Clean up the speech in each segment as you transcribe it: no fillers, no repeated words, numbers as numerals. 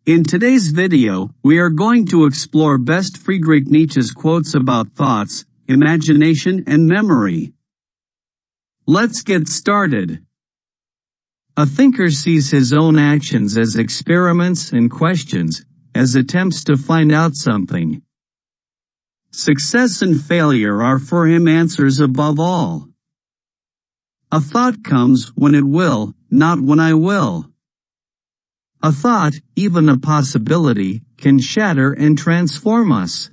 In today's video, we are going to explore best Friedrich Nietzsche's quotes about thoughts, imagination and memory. Let's get started. A thinker sees his own actions as experiments and questions, as attempts to find out something. Success and failure are for him answers above all. A thought comes when it will, not when I will. A thought, even a possibility, can shatter and transform us.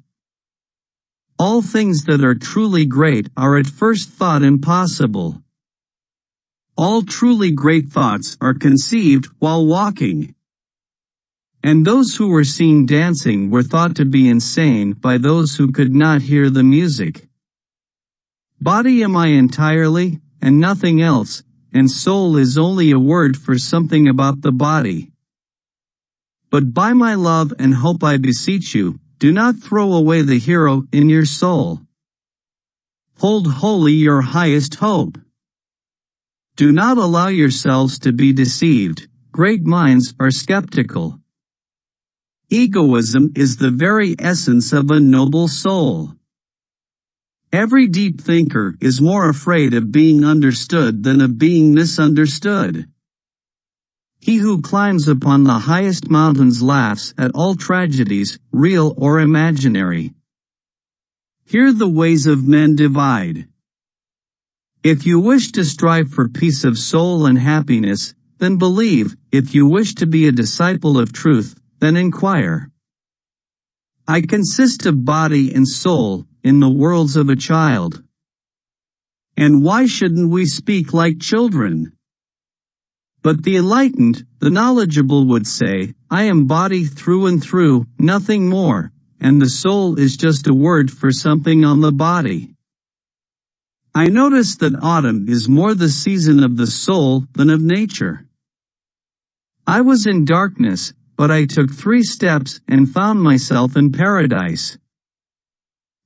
All things that are truly great are at first thought impossible. All truly great thoughts are conceived while walking. And those who were seen dancing were thought to be insane by those who could not hear the music. Body am I entirely, and nothing else, and soul is only a word for something about the body. But by my love and hope I beseech you, do not throw away the hero in your soul. Hold holy your highest hope. Do not allow yourselves to be deceived. Great minds are skeptical. Egoism is the very essence of a noble soul. Every deep thinker is more afraid of being understood than of being misunderstood. He who climbs upon the highest mountains laughs at all tragedies, real or imaginary. Here the ways of men divide. If you wish to strive for peace of soul and happiness, then believe. If you wish to be a disciple of truth, then inquire. I consist of body and soul, in the worlds of a child. And why shouldn't we speak like children? But the enlightened, the knowledgeable would say, I am body through and through, nothing more, and the soul is just a word for something on the body. I notice that autumn is more the season of the soul than of nature. I was in darkness, but I took 3 steps and found myself in paradise.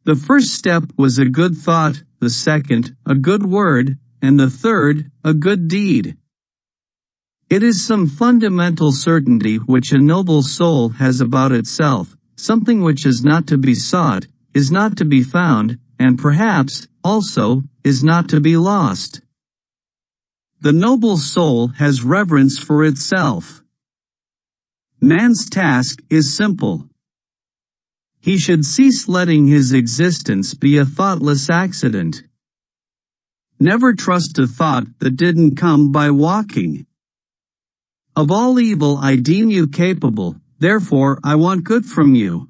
The first step was a good thought, the second, a good word, and the third, a good deed. It is some fundamental certainty which a noble soul has about itself, something which is not to be sought, is not to be found, and perhaps, also, is not to be lost. The noble soul has reverence for itself. Man's task is simple. He should cease letting his existence be a thoughtless accident. Never trust a thought that didn't come by walking. Of all evil I deem you capable, therefore I want good from you.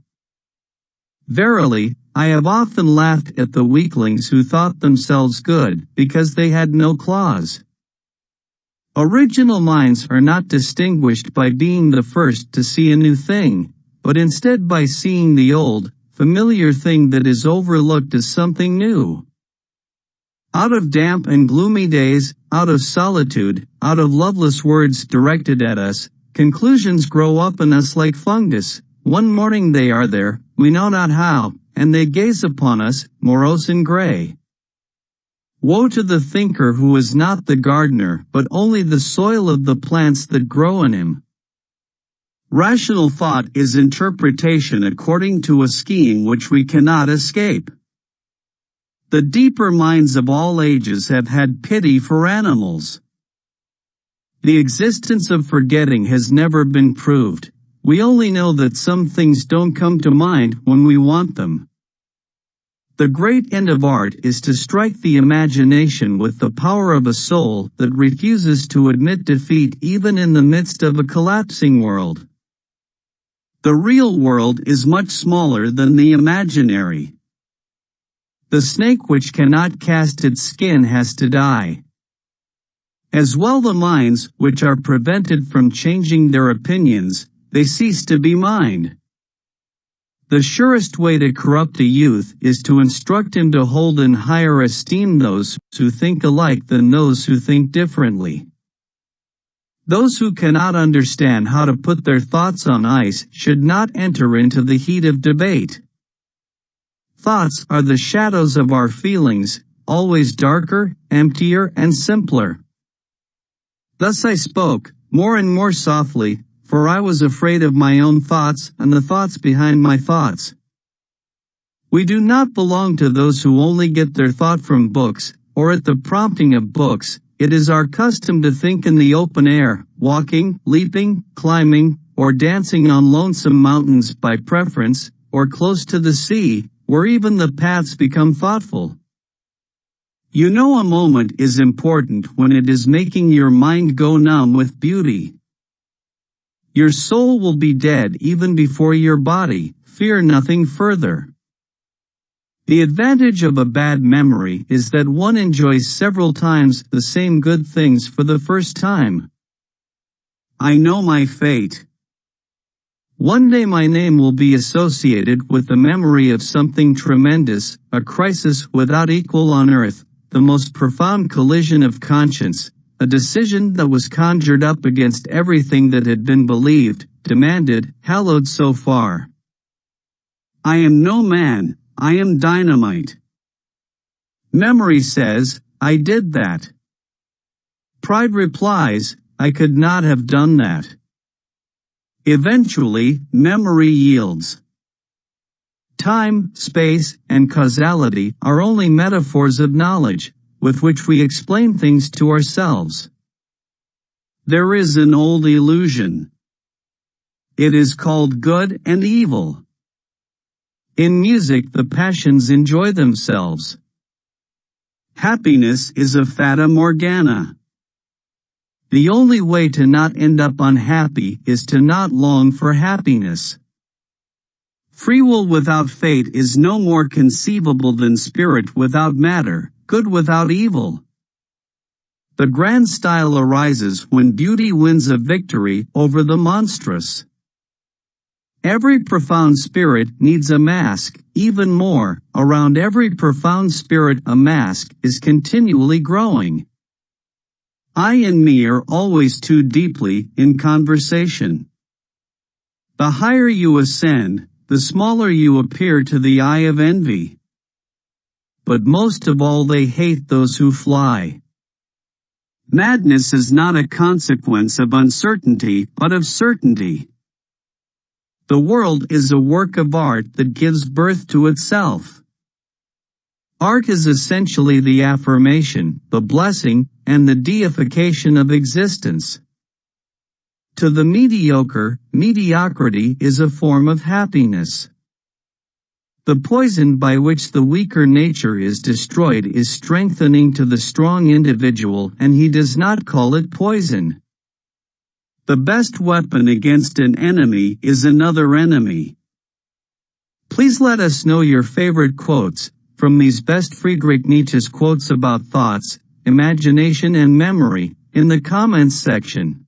Verily, I have often laughed at the weaklings who thought themselves good, because they had no claws. Original minds are not distinguished by being the first to see a new thing, but instead by seeing the old, familiar thing that is overlooked as something new. Out of damp and gloomy days, out of solitude, out of loveless words directed at us, conclusions grow up in us like fungus. One morning they are there, we know not how, and they gaze upon us, morose and gray. Woe to the thinker who is not the gardener, but only the soil of the plants that grow in him. Rational thought is interpretation according to a scheme which we cannot escape. The deeper minds of all ages have had pity for animals. The existence of forgetting has never been proved. We only know that some things don't come to mind when we want them. The great end of art is to strike the imagination with the power of a soul that refuses to admit defeat even in the midst of a collapsing world. The real world is much smaller than the imaginary. The snake which cannot cast its skin has to die. As well the minds which are prevented from changing their opinions, they cease to be mind. The surest way to corrupt a youth is to instruct him to hold in higher esteem those who think alike than those who think differently. Those who cannot understand how to put their thoughts on ice should not enter into the heat of debate. Thoughts are the shadows of our feelings, always darker, emptier, and simpler. Thus I spoke, more and more softly, for I was afraid of my own thoughts and the thoughts behind my thoughts. We do not belong to those who only get their thought from books, or at the prompting of books. It is our custom to think in the open air, walking, leaping, climbing, or dancing on lonesome mountains by preference, or close to the sea, where even the paths become thoughtful. You know, a moment is important when it is making your mind go numb with beauty. Your soul will be dead even before your body. Fear nothing further. The advantage of a bad memory is that one enjoys several times the same good things for the first time. I know my fate. One day my name will be associated with the memory of something tremendous, a crisis without equal on earth, the most profound collision of conscience, a decision that was conjured up against everything that had been believed, demanded, hallowed so far. I am no man, I am dynamite. Memory says, I did that. Pride replies, I could not have done that. Eventually, memory yields. Time, space, and causality are only metaphors of knowledge, with which we explain things to ourselves. There is an old illusion. It is called good and evil. In music, the passions enjoy themselves. Happiness is a fata morgana. The only way to not end up unhappy is to not long for happiness. Free will without fate is no more conceivable than spirit without matter, good without evil. The grand style arises when beauty wins a victory over the monstrous. Every profound spirit needs a mask. Even more, around every profound spirit a mask is continually growing. I and me are always too deeply in conversation. The higher you ascend, the smaller you appear to the eye of envy. But most of all they hate those who fly. Madness is not a consequence of uncertainty, but of certainty. The world is a work of art that gives birth to itself. Art is essentially the affirmation, the blessing, and the deification of existence. To the mediocre, mediocrity is a form of happiness. The poison by which the weaker nature is destroyed is strengthening to the strong individual, and he does not call it poison. The best weapon against an enemy is another enemy. Please let us know your favorite quotes from these best Friedrich Nietzsche's quotes about thoughts, imagination and memory in the comments section.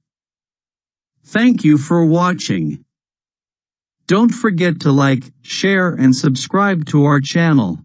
Thank you for watching. Don't forget to like, share and subscribe to our channel.